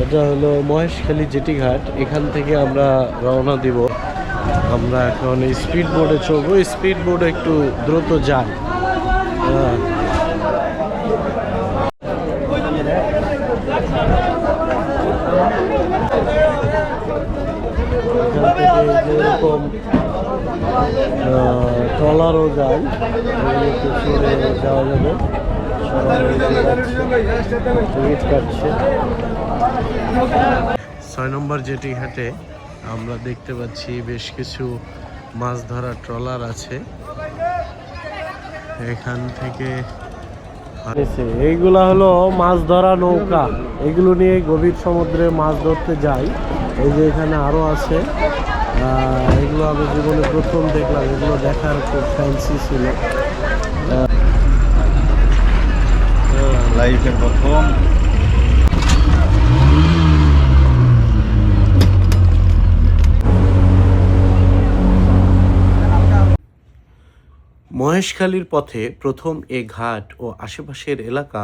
এটা হলো মহেশখালী জেটি ঘাট। এখান থেকে আমরা রওনা দিব। আমরা এখন স্পিড বোর্ডে চলবো। স্পিড বোর্ডে একটু দ্রুত যায়। এখান থেকে যেরকম ট্রলারও যায়, যাওয়া যাবে। টিকিট কাটছে। 6 নম্বর জেটি ঘাটে আমরা দেখতে পাচ্ছি বেশ কিছু মাছ ধরার ট্রলার আছে। এখান থেকে এইগুলা হলো মাছ ধরা নৌকা। এগুলো নিয়ে গভীর সমুদ্রে মাছ ধরতে যাই। এই যে এখানে আরো আছে। এগুলো আমি জীবনে প্রথম দেখলাম। এগুলো দেখার খুব ফ্যান্সি ছিল। লাইফের প্রথম মহেশখালীর পথে প্রথম এ ঘাট ও আশেপাশের এলাকা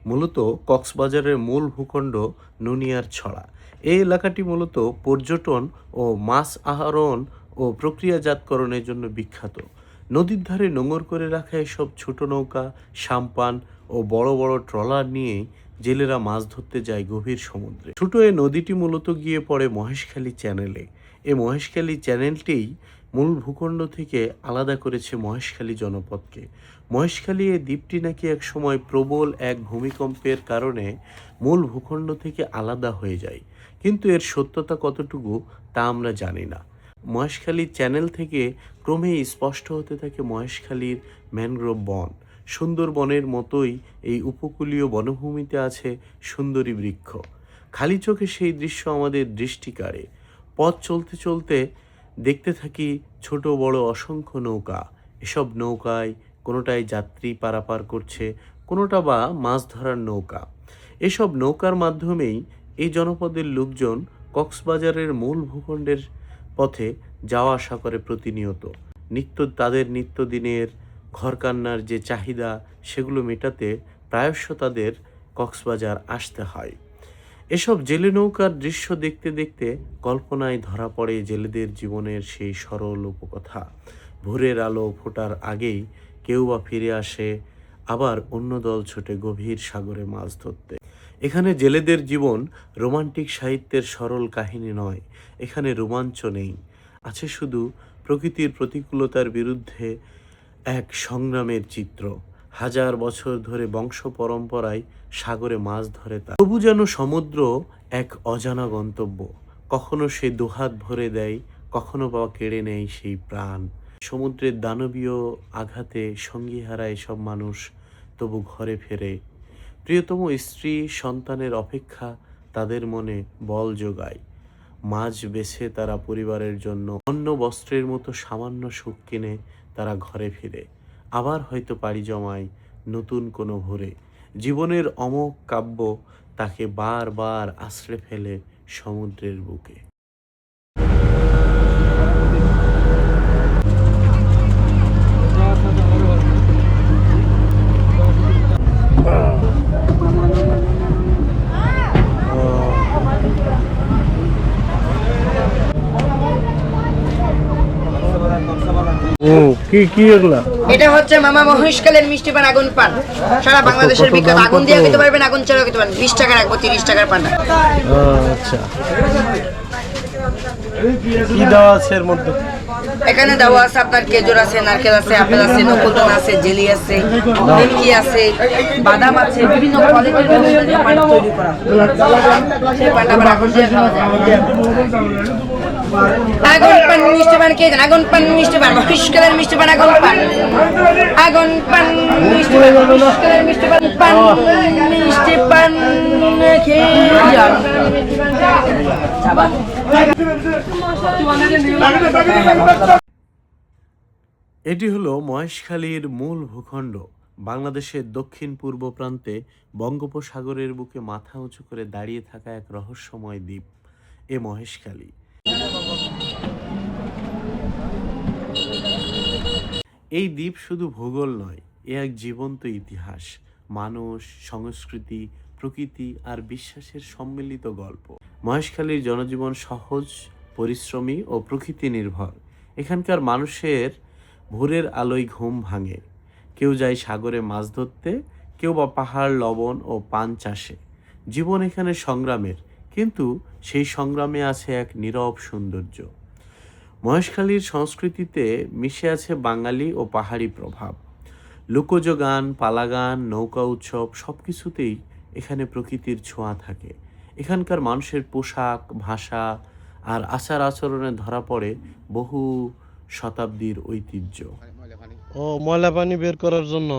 মূলত কক্সবাজারের মূল ভূখণ্ড নুনিয়ার ছড়া। এই এলাকাটি মূলত পর্যটন ও মাছ আহরণ ও প্রক্রিয়াজাতকরণের জন্য বিখ্যাত। নদীর ধারে নোঙর করে রাখা এসব ছোট নৌকা, সাম্পান ও বড় বড় ট্রলার নিয়ে জেলেরা মাছ ধরতে যায় গভীর সমুদ্রে। ছোট এ নদীটি মূলত গিয়ে পড়ে মহেশখালী চ্যানেলে। এই মহেশখালী চ্যানেলটিই মূল ভূখণ্ড থেকে আলাদা করেছে মহেশখালী জনপদকে। মহেশখালী এই দ্বীপটি নাকি এক সময় প্রবল এক ভূমিকম্পের কারণে মূল ভূখণ্ড থেকে আলাদা হয়ে যায়, কিন্তু এর সত্যতা কতটুকু তা আমরা জানি না। মহেশখালী চ্যানেল থেকে ক্রমেই স্পষ্ট হতে থাকে মহেশখালীর ম্যানগ্রোভ বন। সুন্দরবনের মতোই এই উপকূলীয় বনভূমিতে আছে সুন্দরী বৃক্ষ। খালি চোখে সেই দৃশ্য আমাদের দৃষ্টি কাড়ে। পথ চলতে চলতে দেখতে থাকি ছোট বড় অসংখ্য নৌকা। এসব নৌকায় কোনোটায় যাত্রী পারাপার করছে, কোনোটা বা মাছ ধরার নৌকা। এসব নৌকার মাধ্যমেই এই জনপদের লোকজন কক্সবাজারের মূল ভূখণ্ডের পথে যাওয়া আসা করে প্রতিনিয়ত। তাদের নিত্যদিনের ঘরকান্নার যে চাহিদা, সেগুলো মেটাতে প্রায়শ তাদের কক্সবাজার আসতে হয়। এসব জেলে নৌকার দৃশ্য দেখতে দেখতে কল্পনায় ধরা পড়ে জেলেদের জীবনের সেই সরল উপকথা। ভোরের আলো ফোটার আগেই কেউ বা ফিরে আসে, আবার অন্য দল ছোটে গভীর সাগরে মাছ ধরতে। এখানে জেলেদের জীবন রোমান্টিক সাহিত্যের সরল কাহিনী নয়। এখানে রোমাঞ্চ নেই, আছে শুধু প্রকৃতির প্রতিকূলতার বিরুদ্ধে এক সংগ্রামের চিত্র। হাজার বছর ধরে বংশ পরম্পরায় সাগরে মাছ ধরে তা তবু যেন সমুদ্র এক অজানা গন্তব্য। কখনো সে দুহাত ভরে দেয়, কখনো বা কেড়ে নেয় সেই প্রাণ। সমুদ্রের দানবীয় আঘাতে সঙ্গী হারায় সব মানুষ, তবু ঘরে ফেরে। প্রিয়তম স্ত্রী সন্তানের অপেক্ষা তাদের মনে বল যোগায়। মাছ বেছে তারা পরিবারের জন্য অন্য বস্ত্রের মতো সামান্য সুখ কিনে তারা ঘরে ফিরে। আবার হয়তো পাড়ি জমায় নতুন কোনো ভোরে। জীবনের অমোঘ কাব্য তাকে বারবার আশ্রে ফেলে সমুদ্রের বুকে। কি এগুলা? এটা হচ্ছে মামা মহেশখালীর মিষ্টি পান, আগুন পান। সারা বাংলাদেশের বিখ্যাত। আগুন দিয়ে খেতে পারবেন, আগুন ছাড়াও খেতে পারবেন। 20 টাকা রাখবো, 30 টাকার পানটা। আচ্ছা, কি দেওয়া আছে এর মধ্যে? এখানে দেওয়া আছে আপনার খেজুর আছে, নারকেল আছে, আপেল আছে, নকুলদানা আছে, জেলি আছে, নিমকি আছে, বাদাম আছে, বিভিন্ন কোয়ালিটির পান তৈরি করা। সেই পানটা আবার আগুন দিয়ে খাওয়া যায়। আগুন পান মিষ্টি পান খেয়ে যান। আগুন পান মিষ্টি পান, মহেশখালীর মিষ্টি পান, আগুন পান। আগুন পান মিষ্টি পান, মহেশখালীর মিষ্টি পান, পান মিষ্টি পান খেয়ে যান। এটি হলো মহেশখালীর মূল ভূখণ্ড। বাংলাদেশের দক্ষিণ পূর্ব প্রান্তে বঙ্গোপসাগরের বুকে মাথা উঁচু করে দাঁড়িয়ে থাকা এক রহস্যময় দ্বীপ এ মহেশখালী। এই দ্বীপ শুধু ভূগোল নয়, এ এক জীবন্ত ইতিহাস। মানুষ, সংস্কৃতি, প্রকৃতি আর বিশ্বাসের সম্মিলিত গল্প। মহেশখালীর জনজীবন সহজ, পরিশ্রমী ও প্রকৃতি নির্ভর। এখানকার মানুষের ভোরের আলোয় ঘুম ভাঙে, কেউ যায় সাগরে মাছ ধরতে, কেউ বা পাহাড়, লবণ ও পান চাষে। জীবন এখানে সংগ্রামের, কিন্তু সেই সংগ্রামে আছে এক নীরব সৌন্দর্য। মহেশখালীর সংস্কৃতিতে মিশে আছে বাঙালি ও পাহাড়ি প্রভাব। লোকজ গান, পালাগান, নৌকা উৎসব সব কিছুতেই এখানে প্রকৃতির ছোঁয়া থাকে। এখানকার মানুষের পোশাক, ভাষা আর আচার আচরণে ধরা পড়ে বহু শতাব্দীর ঐতিহ্য। ও ময়লা পানি বের করার জন্য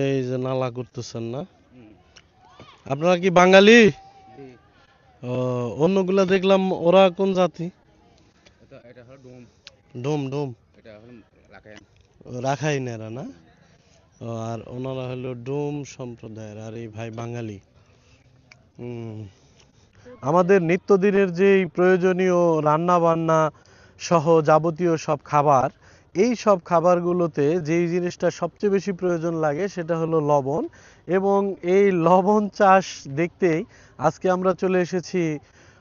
এই যে নালা করতেছেন না? আপনারা কি বাঙালি? ও, অন্যগুলা দেখলাম ওরা কোন জাতি? এটা হলো ডোম, ডোম ডোম এটা হলো রাখাইন। রাখাইনেরা না? ও, আর ওনারা হলো ডোম সম্প্রদায়ের, আর এই ভাই বাঙালি। আমাদের নিত্যদিনের যে প্রয়োজনীয় রান্না বান্না সহ যাবতীয় সব খাবার, এই সব খাবারগুলোতে যেই জিনিসটা সবচেয়ে বেশি প্রয়োজন লাগে সেটা হলো লবণ। এবং এই লবণ চাষ দেখতেই আজকে আমরা চলে এসেছি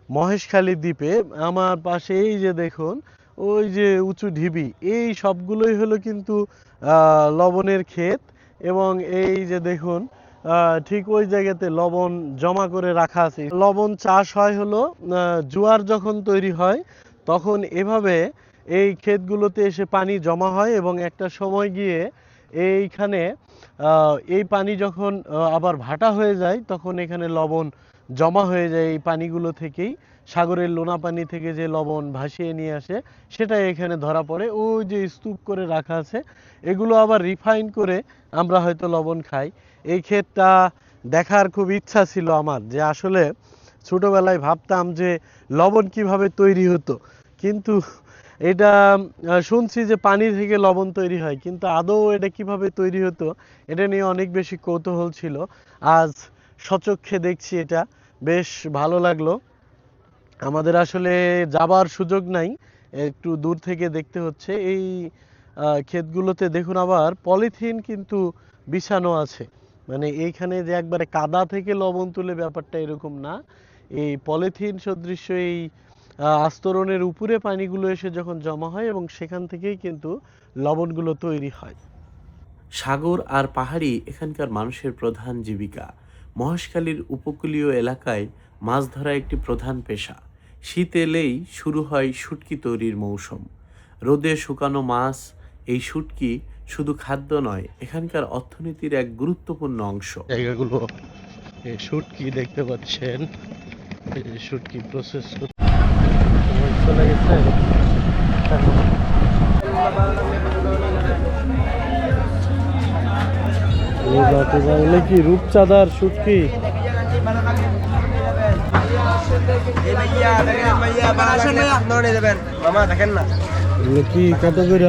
মহেশখালী দ্বীপে। আমার পাশে এই যে দেখুন, ওই যে উঁচু ঢিবি, এই সবগুলোই হলো কিন্তু লবণের ক্ষেত। এবং এই যে দেখুন, ঠিক ওই জায়গাতে লবণ জমা করে রাখা আছে। লবণ চাষ হয় হলো জোয়ার যখন তৈরি হয় তখন এভাবে এই ক্ষেতগুলোতে এসে পানি জমা হয়, এবং একটা সময় গিয়ে এইখানে এই পানি যখন আবার ভাটা হয়ে যায় তখন এখানে লবণ জমা হয়ে যায়। এই পানিগুলো থেকেই, সাগরের লোনা পানি থেকে যে লবণ ভাসিয়ে নিয়ে আসে সেটা এখানে ধরা পড়ে। ওই যে স্তূপ করে রাখা আছে, এগুলো আবার রিফাইন করে আমরা হয়তো লবণ খাই। এই ক্ষেতটা দেখার খুব ইচ্ছা ছিল আমার, যে আসলে ছোটবেলায় ভাবতাম যে লবণ কিভাবে তৈরি হতো, কিন্তু এটা শুনছি যে পানি থেকে লবণ তৈরি হয়, কিন্তু আদৌ এটা কিভাবে তৈরি হতো এটা নিয়ে অনেক বেশি কৌতূহল ছিল। আজ সচক্ষে দেখছি, এটা বেশ ভালো লাগলো। আমাদের আসলে যাবার সুযোগ নাই, একটু দূর থেকে দেখতে হচ্ছে। এই ক্ষেতগুলোতে দেখুন আবার পলিথিন কিন্তু বিছানো আছে, মানে এইখানে যে একবারে কাদা থেকে লবণ তুলে ব্যাপারটা এরকম না। এই পলিথিন সদৃশ্য এই আস্তরণের উপরে পানিগুলো এসে যখন জমা হয় এবং সেখান থেকেই কিন্তু লবণগুলো তৈরি হয়। সাগর আর পাহাড়ি এখানকার মানুষের প্রধান জীবিকা। মহেশখালীর উপকূলীয় এলাকায় মাছ ধরা একটি প্রধান পেশা। শীত এলেই শুরু হয় শুটকি তৈরির মৌসুম। রোদে শুকানো মাছ, এই শুটকি শুধু খাদ্য নয়, এখানকার অর্থনীতির এক গুরুত্বপূর্ণ অংশ। জায়গাগুলো, এই শুটকি দেখতে পাচ্ছেন, এই যে শুটকি প্রসেস চলে গেছে। এগুলো কি রূপচাঁদার শুটকি? এগুলো কি কত করে?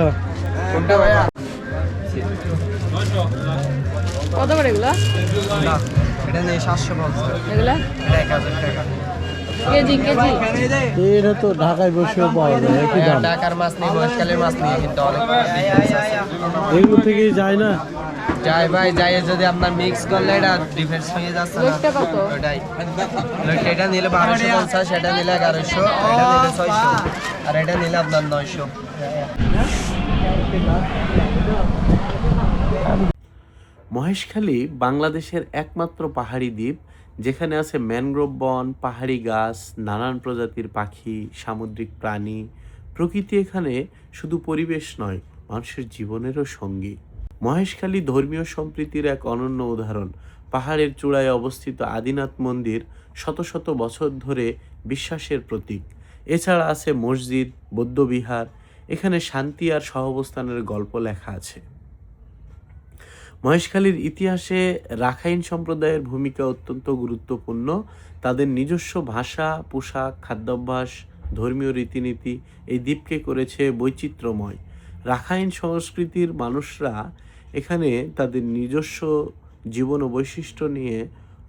কত করে এগুলো? এটা নেই 700 বলছে, এগুলা এটা 1000 টাকা। KG KG? এটা তো ঢাকায় বসেও পাওয়া যায়, একই দাম। ঢাকার মাছ নেই, মহেশখালীর মাছ নিয়ে কিন্তু অনেক difference আছে। এগুলো থেকেই যায় না? যাই ভাই, যাই যদি আপনার মিক্স করলে এটা ডিফারেন্স হয়ে যাচ্ছে না। লইট্টা কত? ওটাই লইট্টা, এটা নিলে 1250, এটা নিলে 1100, এটা নিলে 600, আর এটা নিলে আপনার 900। মহেশখালী বাংলাদেশের একমাত্র পাহাড়ি দ্বীপ, যেখানে আছে ম্যানগ্রোভ বন, পাহাড়ি গাছ, নানান প্রজাতির পাখি, সামুদ্রিক প্রাণী। প্রকৃতি এখানে শুধু পরিবেশ নয়, মানুষের জীবনেরও সঙ্গী। মহেশখালী ধর্মীয় সম্প্রীতির এক অনন্য উদাহরণ। পাহাড়ের চূড়ায় অবস্থিত আদিনাথ মন্দির শত শত বছর ধরে বিশ্বাসের প্রতীক। এছাড়া আছে মসজিদ, বৌদ্ধবিহার। এখানে শান্তি আর সহাবস্থানের গল্প লেখা আছে। মহেশখালীর ইতিহাসে রাখাইন সম্প্রদায়ের ভূমিকা অত্যন্ত গুরুত্বপূর্ণ। তাদের নিজস্ব ভাষা, পোশাক, খাদ্যাভ্যাস, ধর্মীয় রীতিনীতি এই দ্বীপকে করেছে বৈচিত্র্যময়। রাখাইন সংস্কৃতির মানুষরা এখানে তাদের নিজস্ব জীবন ও বৈশিষ্ট্য নিয়ে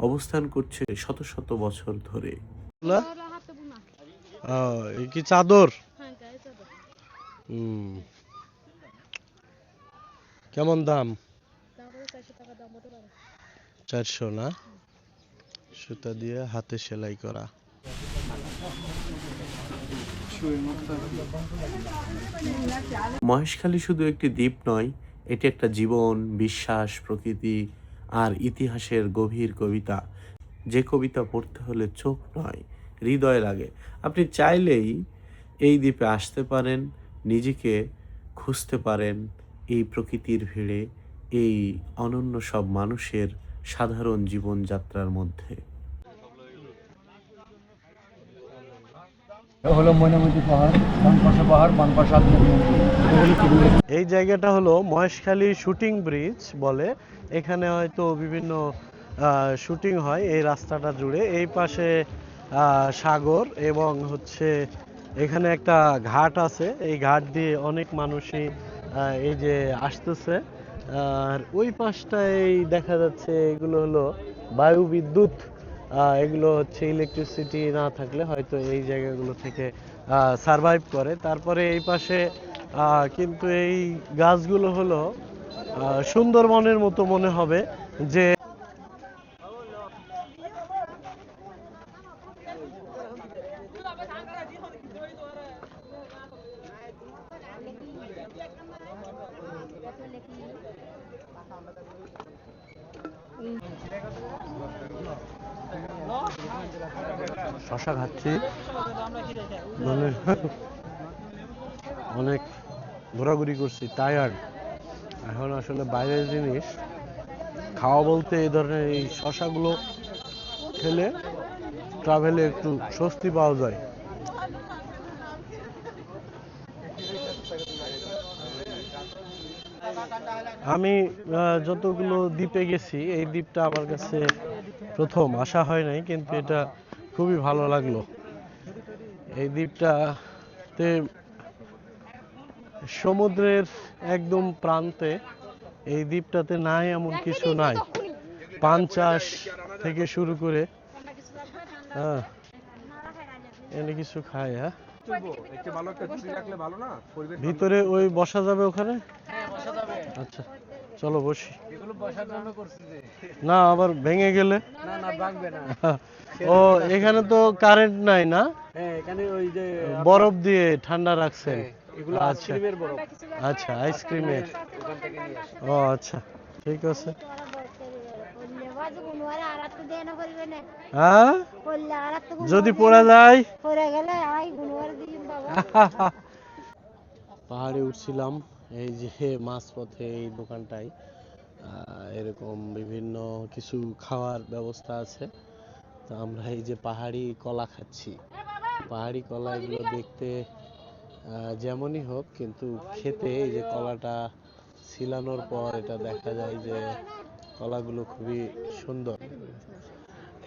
অবস্থান করছে শত শত বছর ধরে। এই কি চাদর? কেমন দাম? 400 না? সুতা দিয়ে হাতে সেলাই করা। মহেশখালী শুধু একটি দ্বীপ নয়, এটি একটা জীবন, বিশ্বাস, প্রকৃতি আর ইতিহাসের গভীর কবিতা। যে কবিতা পড়তে হলে চোখ নয়, হৃদয় লাগে। আপনি চাইলেই এই দ্বীপে আসতে পারেন, নিজেকে খুঁজতে পারেন এই প্রকৃতির ভিড়ে, এই অনন্য সব মানুষের সাধারণ জীবনযাত্রার মধ্যে। হলো ময়নামতি পাহাড়, ডান পাশে পাহাড়, বাম পাশে আপনার মন্দির। এই জায়গাটা হলো মহেশখালী শুটিং ব্রিজ বলে। এখানে হয়তো বিভিন্ন শুটিং হয় এই রাস্তাটা জুড়ে। এই পাশে সাগর এবং হচ্ছে এখানে একটা ঘাট আছে। এই ঘাট দিয়ে অনেক মানুষই এই যে আসতেছে। আর ওই পাশটায় দেখা যাচ্ছে এগুলো হলো বায়ু বিদ্যুৎ। এগুলো হচ্ছে ইলেকট্রিসিটি না থাকলে হয়তো এই জায়গাগুলো থেকে সারভাইভ করে। তারপরে এই পাশে কিন্তু এই গাছগুলো হলো সুন্দরবনের মতো মনে হবে যে শশা খাচ্ছি, মানে অনেক ঘোরাঘুরি করছি, টায়ার্ড। এখন আসলে বাইরের জিনিস খাওয়া বলতে এই ধরনের এই শশাগুলো খেলে ট্রাভেলে একটু স্বস্তি পাওয়া যায়। আমি যতগুলো দ্বীপে গেছি এই দ্বীপটা আমার কাছে প্রথম, আসা হয় নাই, কিন্তু এটা খুবই ভালো লাগলো। এই দ্বীপটাতে সমুদ্রের একদম প্রান্তে, এই দ্বীপটাতে নাই এমন কিছু নাই। পান চাষ থেকে শুরু করে হ্যাঁ এনে কিছু খায়। হ্যাঁ, ভিতরে ওই বসা যাবে ওখানে? আচ্ছা চলো বসি। না আবার ভেঙে গেলে? ও এখানে তো কারেন্ট নাই না? এখানে ওই যে বরফ দিয়ে ঠান্ডা রাখছেন? এগুলো আচ্ছা আইসক্রিমের বরফ। আচ্ছা, আইসক্রিমের। ও আচ্ছা, ঠিক আছে। হ্যাঁ, যদি পড়ে যায়। পাহাড়ে উঠছিলাম, এই যে মাঝপথে এই দোকানটায় এরকম বিভিন্ন কিছু খাওয়ার ব্যবস্থা আছে। তো আমরা এই যে পাহাড়ি কলা খাচ্ছি। পাহাড়ি কলা এগুলো দেখতে যেমনই হোক, কিন্তু খেতে এই যে কলাটা ছিলানোর পর এটা দেখা যায় যে কলাগুলো খুবই সুন্দর।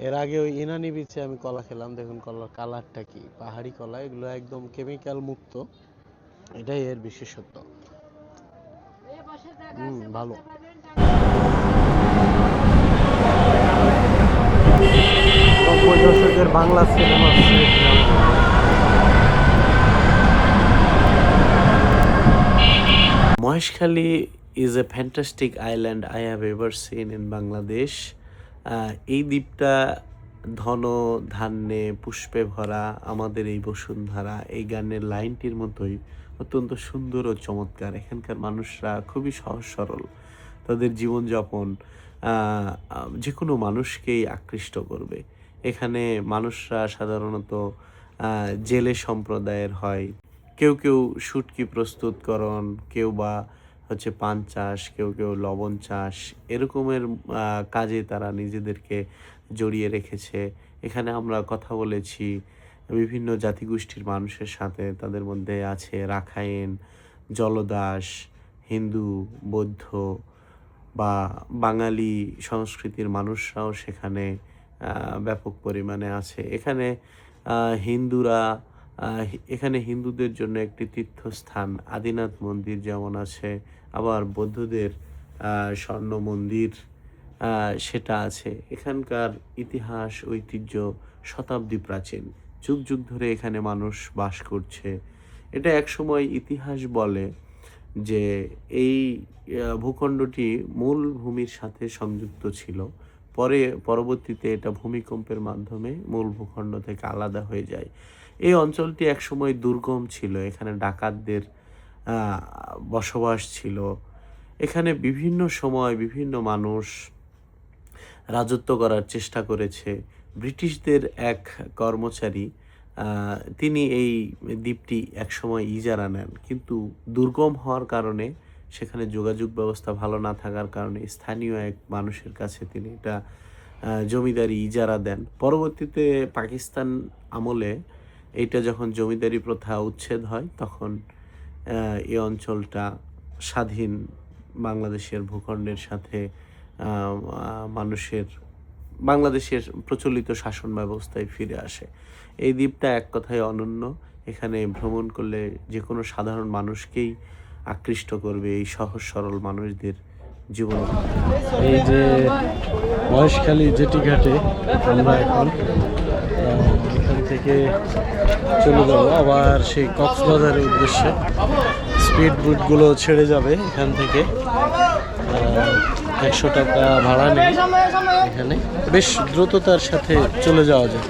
এর আগে ওই ইনানি বিচে আমি কলা খেলাম, দেখুন কলার কালারটা কি। পাহাড়ি কলা এগুলো একদম কেমিক্যাল মুক্ত, এটাই এর বিশেষত্ব। ভালো। দশকের Bangla cinema. Maheshkhali is a fantastic island I have ever seen in Bangladesh. এই দ্বীপটা ধন ধান্যে পুষ্পে ভরা আমাদের এই বসুন্ধরা, এই গানের লাইনটির মতোই অত্যন্ত সুন্দর ও চমৎকার। এখানকার মানুষরা খুবই সহজ সরল, তাদের জীবনযাপন যে কোনো মানুষকেই আকৃষ্ট করবে। এখানে মানুষরা সাধারণত জেলে সম্প্রদায়ের হয়। কেউ কেউ শুটকি প্রস্তুতকরণ, কেউ বা হচ্ছে পান চাষ, কেউ কেউ লবণ চাষ, এরকমের কাজে তারা নিজেদেরকে জড়িয়ে রেখেছে। এখানে আমরা কথা বলেছি বিভিন্ন জাতিগোষ্ঠীর মানুষের সাথে। তাদের মধ্যে আছে রাখাইন, জলদাস, হিন্দু, বৌদ্ধ বা বাঙালি সংস্কৃতির মানুষরাও সেখানে ব্যাপক পরিমাণে আছে। এখানে এখানে হিন্দুদের জন্য একটি তীর্থস্থান আদিনাথ মন্দির যেমন আছে, আবার বৌদ্ধদের স্বর্ণ মন্দির সেটা আছে। এখানকার ইতিহাস ঐতিহ্য শতাব্দী প্রাচীন, যুগ যুগ ধরে এখানে মানুষ বাস করছে। এটা একসময় ইতিহাস বলে যে এই ভূখণ্ডটি মূল ভূমির সাথে সংযুক্ত ছিল, পরবর্তীতে এটা ভূমিকম্পের মাধ্যমে মূল ভূখণ্ড থেকে আলাদা হয়ে যায়। এই অঞ্চলটি একসময় দুর্গম ছিল, এখানে ডাকাতদের বসবাস ছিল। এখানে বিভিন্ন সময় বিভিন্ন মানুষ রাজত্ব করার চেষ্টা করেছে। ব্রিটিশদের এক কর্মচারী তিনি এই দ্বীপটি একসময় ইজারা নেন, কিন্তু দুর্গম হওয়ার কারণে সেখানে যোগাযোগ ব্যবস্থা ভালো না থাকার কারণে স্থানীয় এক মানুষের কাছে তিনি এটা জমিদারি ইজারা দেন। পরবর্তীতে পাকিস্তান আমলে এইটা যখন জমিদারি প্রথা উচ্ছেদ হয়, তখন এই অঞ্চলটা স্বাধীন বাংলাদেশের ভূখণ্ডের সাথে বাংলাদেশের প্রচলিত শাসন ব্যবস্থায় ফিরে আসে। এই দ্বীপটা এক কথায় অনন্য। এখানে ভ্রমণ করলে যে কোনো সাধারণ মানুষকেই আকৃষ্ট করবে এই সহজ সরল মানুষদের জীবন। এই যে মহেশখালী জেটি ঘাটে আমরা এখন এখান থেকে চলে যাব আবার সেই কক্সবাজারের উদ্দেশ্যে। স্পিড বোটগুলো ছেড়ে যাবে এখান থেকে। 100 টাকা ভাড়া নেই এখানে, বেশ দ্রুততার সাথে চলে যাওয়া যায়।